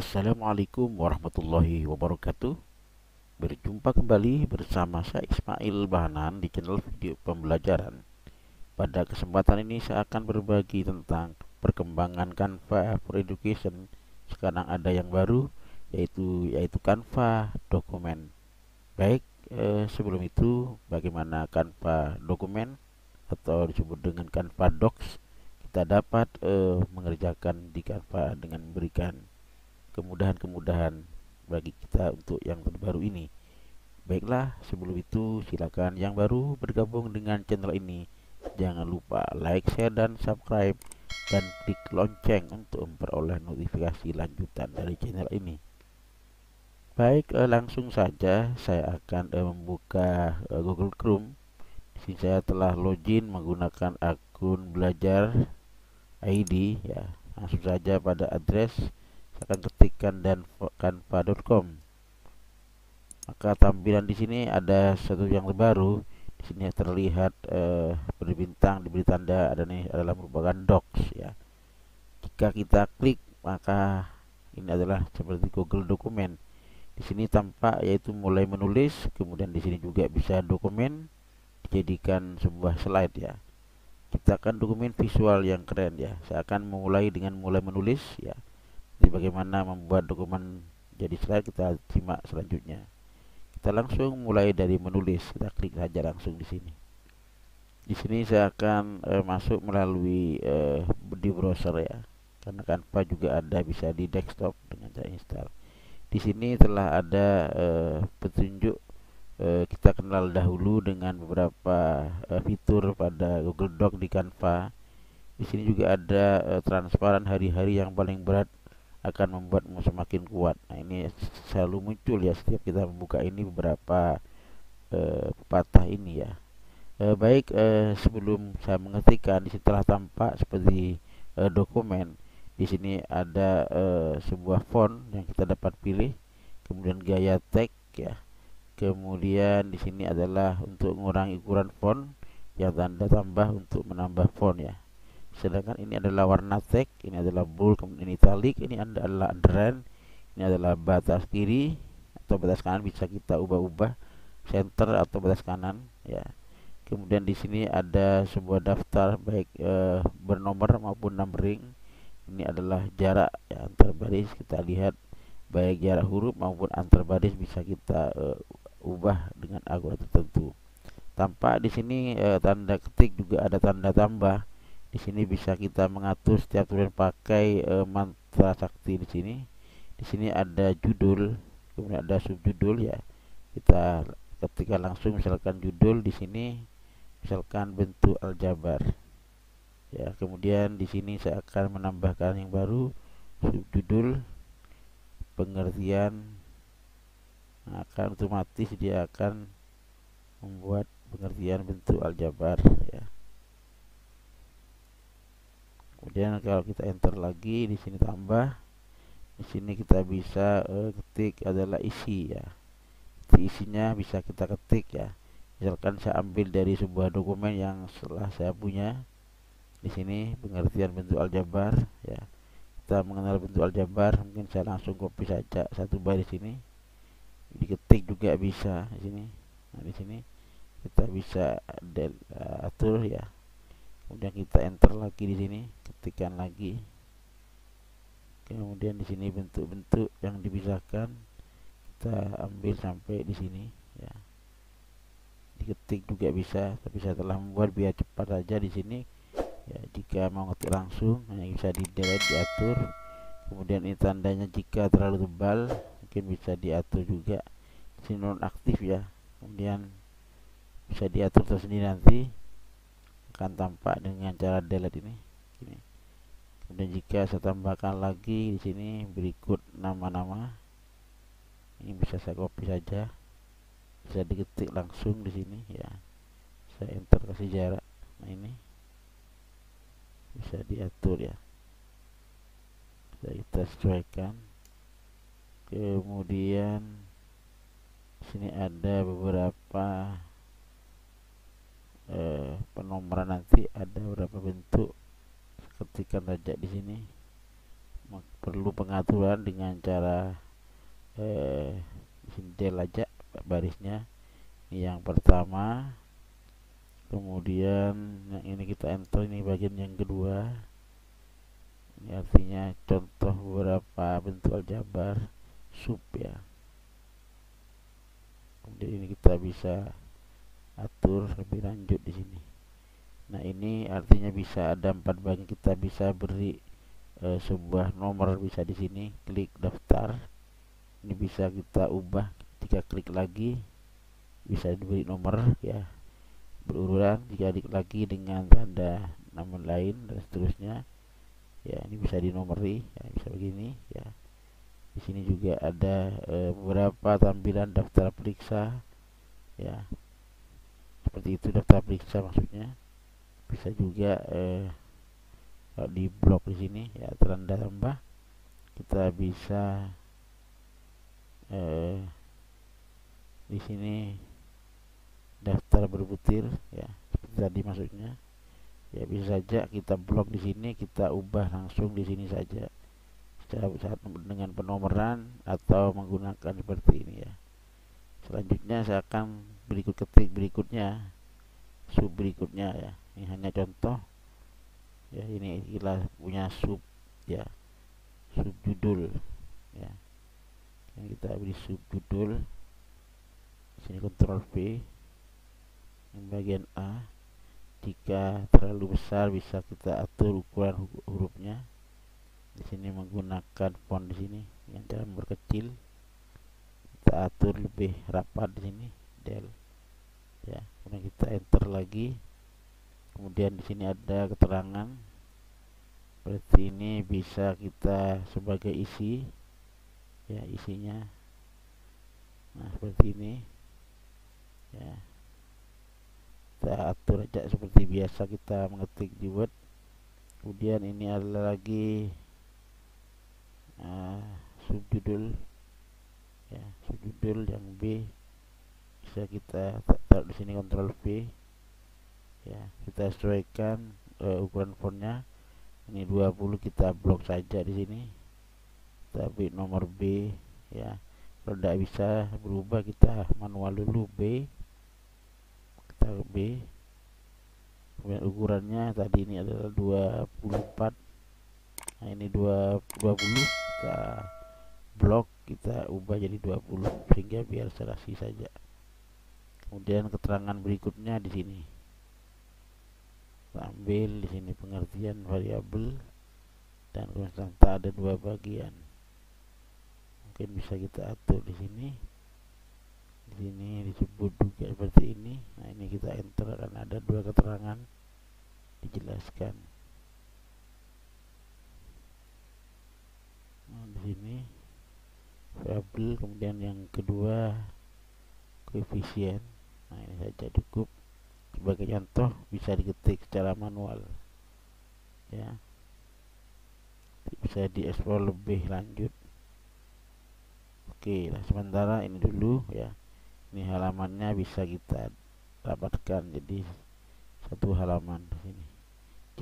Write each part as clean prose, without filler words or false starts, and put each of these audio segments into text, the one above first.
Assalamualaikum warahmatullahi wabarakatuh. Berjumpa kembali bersama saya Ismail Bahanan di channel video pembelajaran. Pada kesempatan ini saya akan berbagi tentang perkembangan Canva for Education. Sekarang ada yang baru yaitu Canva dokumen. Baik, sebelum itu bagaimana Canva dokumen atau disebut dengan Canva Docs? Kita dapat mengerjakan di Canva dengan memberikan kemudahan-kemudahan bagi kita untuk yang terbaru ini. Baiklah, sebelum itu silakan yang baru bergabung dengan channel ini. Jangan lupa like, share, dan subscribe dan klik lonceng untuk memperoleh notifikasi lanjutan dari channel ini. Baik, langsung saja saya akan membuka Google Chrome. Di sini saya telah login menggunakan akun belajar ID ya. Langsung saja pada address akan ketikkan dan canva.com. Maka tampilan di sini ada satu yang terbaru. Di sini terlihat beri bintang, diberi tanda ada nih adalah merupakan docs ya. Jika kita klik maka ini adalah seperti Google dokumen. Di sini tampak yaitu mulai menulis, kemudian di sini juga bisa dokumen dijadikan sebuah slide ya. Ciptakan dokumen visual yang keren ya. Saya akan memulai dengan mulai menulis ya. Jadi bagaimana membuat dokumen jadi slide kita simak selanjutnya. Kita langsung mulai dari menulis. Kita klik saja langsung di sini. Di sini saya akan masuk melalui di browser ya. Karena Canva juga ada bisa di desktop dengan cara install. Di sini telah ada petunjuk kita kenal dahulu dengan beberapa fitur pada Google Doc di Canva. Di sini juga ada transparan hari-hari yang paling berat akan membuatmu semakin kuat. Nah, ini selalu muncul ya setiap kita membuka ini beberapa pepatah ini ya. Baik, sebelum saya mengetikkan di sini telah tampak seperti dokumen. Di sini ada sebuah font yang kita dapat pilih, kemudian gaya teks ya. Kemudian di sini adalah untuk mengurangi ukuran font, yang tanda tambah untuk menambah font ya. Sedangkan ini adalah warna teks, ini adalah bold, kemudian italic, ini adalah underline, ini adalah batas kiri atau batas kanan bisa kita ubah-ubah, center atau batas kanan ya. Kemudian di sini ada sebuah daftar baik bernomor maupun numbering. Ini adalah jarak ya, antar baris kita lihat baik jarak huruf maupun antar baris bisa kita ubah dengan akurat tertentu. Tampak di sini tanda ketik juga ada tanda tambah. Di sini bisa kita mengatur setiap tulisan pakai mantra sakti di sini. Di sini ada judul, kemudian ada subjudul ya. Kita ketika langsung misalkan judul di sini misalkan bentuk aljabar. Ya, kemudian di sini saya akan menambahkan yang baru subjudul pengertian. Nah, akan otomatis dia akan membuat pengertian bentuk aljabar ya. Kemudian kalau kita enter lagi di sini tambah, di sini kita bisa ketik adalah isi ya. Isinya bisa kita ketik ya. Misalkan saya ambil dari sebuah dokumen yang setelah saya punya. Di sini pengertian bentuk aljabar ya. Kita mengenal bentuk aljabar, mungkin saya langsung copy saja satu baris ini. Diketik juga bisa di sini. Nah, di sini kita bisa atur ya. Kemudian kita enter lagi di sini, ketikkan lagi. Kemudian di sini bentuk-bentuk yang dipisahkan kita ambil sampai di sini ya. Diketik juga bisa, tapi saya telah membuat biar cepat saja di sini ya. Jika mau ngetik langsung hanya bisa di delete, diatur. Kemudian ini tandanya jika terlalu tebal mungkin bisa diatur juga. Di sini nonaktif ya. Kemudian bisa diatur tersendiri nanti akan tampak dengan cara delete ini. Kemudian jika saya tambahkan lagi di sini berikut nama-nama, ini bisa saya copy saja, bisa diketik langsung di sini ya. Saya enter kasih jarak. Nah, ini bisa diatur ya. Kita sesuaikan. Kemudian di sini ada beberapa penomoran, nanti ada beberapa bentuk, ketikkan saja di sini perlu pengaturan dengan cara di sini del aja barisnya. Ini yang pertama, kemudian yang ini kita enter, ini bagian yang kedua. Ini artinya contoh beberapa bentuk aljabar sub ya. Kemudian ini kita bisa atur lebih lanjut di sini. Nah, ini artinya bisa ada 4 bagian, kita bisa beri sebuah nomor, bisa di sini klik daftar. Ini bisa kita ubah, jika klik lagi bisa diberi nomor ya, berurutan, jika klik lagi dengan tanda nama lain dan seterusnya ya. Ini bisa dinomori ya, bisa begini ya. Di sini juga ada beberapa tampilan daftar periksa ya, seperti itu daftar periksa maksudnya. Bisa juga kalau di blok di sini ya, tanda tambah, kita bisa di sini daftar berbutir ya, seperti tadi maksudnya ya. Bisa saja kita blok di sini, kita ubah langsung di sini saja secara dengan penomoran atau menggunakan seperti ini ya. Selanjutnya saya akan ketik berikutnya, sub berikutnya ya. Ini hanya contoh ya, ini kita punya sub ya, sub judul ya. Ini kita beri sub judul, sini Ctrl V, yang bagian A. Jika terlalu besar bisa kita atur ukuran hurufnya. Di sini menggunakan font di sini yang cara memperkecil, kita atur lebih rapat di sini del ya. Kemudian kita enter lagi. Kemudian di sini ada keterangan seperti ini, bisa kita sebagai isi ya, isinya. Nah, seperti ini ya, kita atur aja seperti biasa kita mengetik di Word. Kemudian ini ada lagi subjudul ya, subjudul yang B, bisa kita taruh di sini Ctrl V ya. Kita sesuaikan ukuran fontnya. Ini 20, kita blok saja di sini, tapi nomor B ya. Kalau tidak bisa berubah, kita manual dulu B, kita B. Kemudian ukurannya tadi ini adalah 24, nah ini 20, kita blok, kita ubah jadi 20 sehingga biar serasi saja. Kemudian keterangan berikutnya di sini, kita ambil di sini pengertian variabel dan konstanta, ada 2 bagian. Mungkin bisa kita atur di sini. Di sini disebut juga seperti ini. Nah, ini kita enter, akan ada 2 keterangan dijelaskan. Nah, di sini variabel, kemudian yang kedua koefisien. Nah, ini saja cukup. Sebagai contoh bisa diketik secara manual ya, bisa diekspor lebih lanjut. Oke, nah sementara ini dulu ya. Ini halamannya bisa kita dapatkan jadi satu halaman di sini.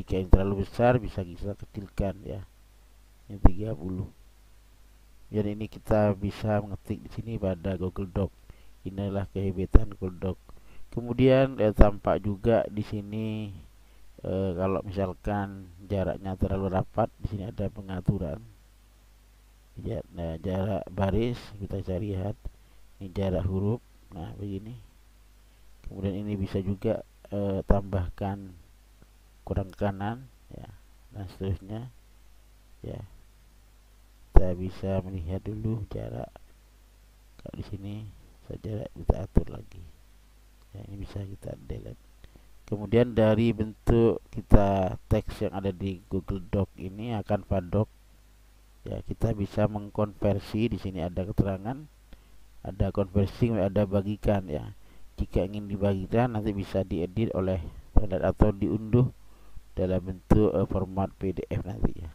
Jika ini terlalu besar bisa kita kecilkan ya. Ini 30. Jadi ini kita bisa mengetik di sini pada Google Doc. Inilah kehebatan Google Doc. Kemudian tampak juga di sini kalau misalkan jaraknya terlalu rapat, di sini ada pengaturan. Ya, nah, jarak baris kita cari lihat. Ini jarak huruf. Nah, begini. Kemudian ini bisa juga tambahkan kurang kanan ya, dan seterusnya ya. Kita bisa melihat dulu jarak. Kalau di sini saja kita atur lagi. Ya, ini bisa kita delete. Kemudian dari bentuk kita teks yang ada di Google Doc ini akan Doc ya, kita bisa mengkonversi. Di sini ada keterangan, ada konversi, ada bagikan ya. Jika ingin dibagikan nanti bisa diedit oleh atau diunduh dalam bentuk format PDF nanti ya.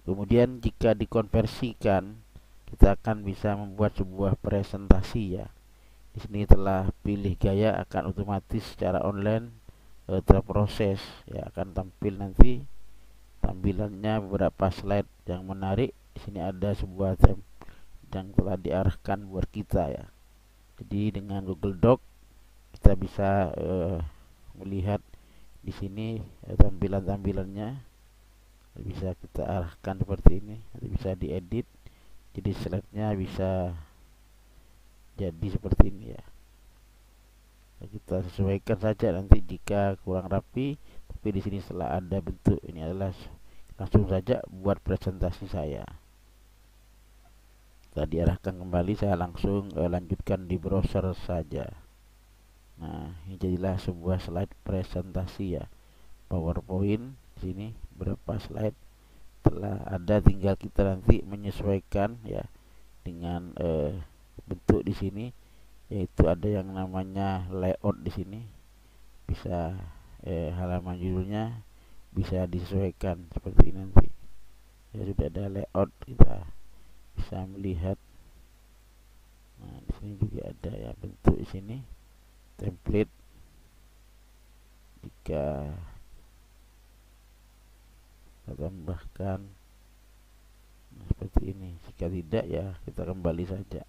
Kemudian jika dikonversikan, kita akan bisa membuat sebuah presentasi ya. Di sini telah pilih gaya, akan otomatis secara online terproses ya, akan tampil nanti tampilannya beberapa slide yang menarik. Di sini ada sebuah template yang telah diarahkan buat kita ya. Jadi dengan Google Doc kita bisa melihat di sini tampilan-tampilannya bisa kita arahkan seperti ini. Nanti bisa diedit, jadi slide-nya bisa jadi seperti ini ya. Kita sesuaikan saja nanti jika kurang rapi, tapi di sini setelah ada bentuk ini adalah langsung saja buat presentasi saya. Setelah diarahkan kembali, saya langsung lanjutkan di browser saja. Nah, ini jadilah sebuah slide presentasi ya, PowerPoint. Di sini berapa slide telah ada, tinggal kita nanti menyesuaikan ya dengan bentuk di sini, yaitu ada yang namanya layout di sini. Bisa halaman judulnya bisa disesuaikan seperti ini nanti. Ya, sudah ada layout, kita bisa melihat. Nah, di sini juga ada ya bentuk di sini, template. Jika kita tambahkan seperti ini, jika tidak ya kita kembali saja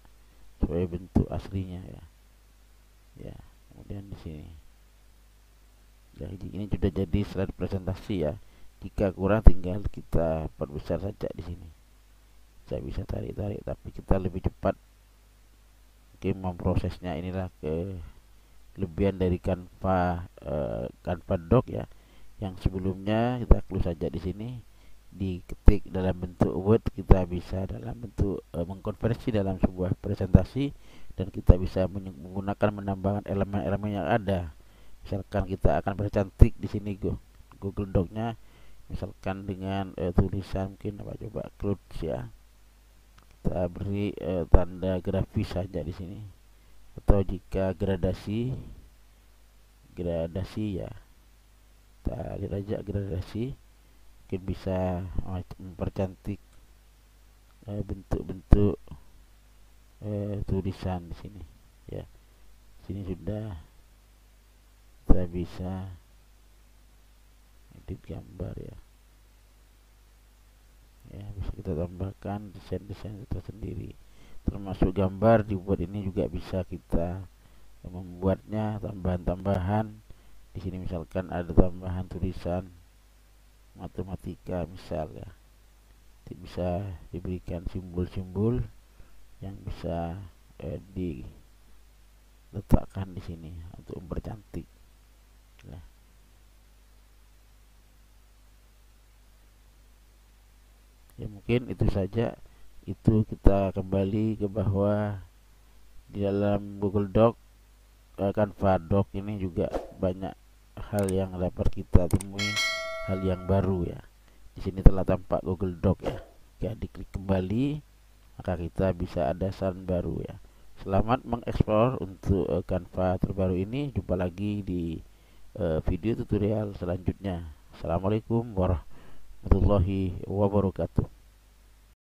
sesuai bentuk aslinya ya. Ya, kemudian di sini. Ya, ini sudah jadi slide presentasi ya. Jika kurang tinggal kita perbesar saja di sini. Saya bisa tarik-tarik, tapi kita lebih cepat. Oke, memprosesnya inilah kelebihan dari Canva Doc ya. Yang sebelumnya kita close saja di sini, diketik dalam bentuk Word, kita bisa dalam bentuk mengkonversi dalam sebuah presentasi, dan kita bisa menggunakan menambahkan elemen-elemen yang ada. Misalkan kita akan bercantik di sini Google Doc-nya, misalkan dengan tulisan mungkin apa, coba close ya. Kita beri tanda grafis saja di sini, atau jika gradasi ya, kita lihat aja gradasi, mungkin bisa mempercantik bentuk-bentuk tulisan di sini ya. Sini sudah kita bisa edit gambar ya. Ya, bisa kita tambahkan desain-desain tersendiri, termasuk gambar dibuat. Ini juga bisa kita membuatnya tambahan-tambahan. Di sini misalkan ada tambahan tulisan matematika misal ya, bisa diberikan simbol-simbol yang bisa diletakkan di sini untuk mempercantik ya. Ya, mungkin itu saja. Itu kita kembali ke bahwa di dalam Google Doc, Canva Doc ini juga banyak hal yang dapat kita temui, hal yang baru ya. Di sini telah tampak Google Doc ya. Jika diklik kembali, maka kita bisa ada saran baru ya. Selamat mengeksplor untuk Canva terbaru ini. Jumpa lagi di video tutorial selanjutnya. Assalamualaikum warahmatullahi wabarakatuh.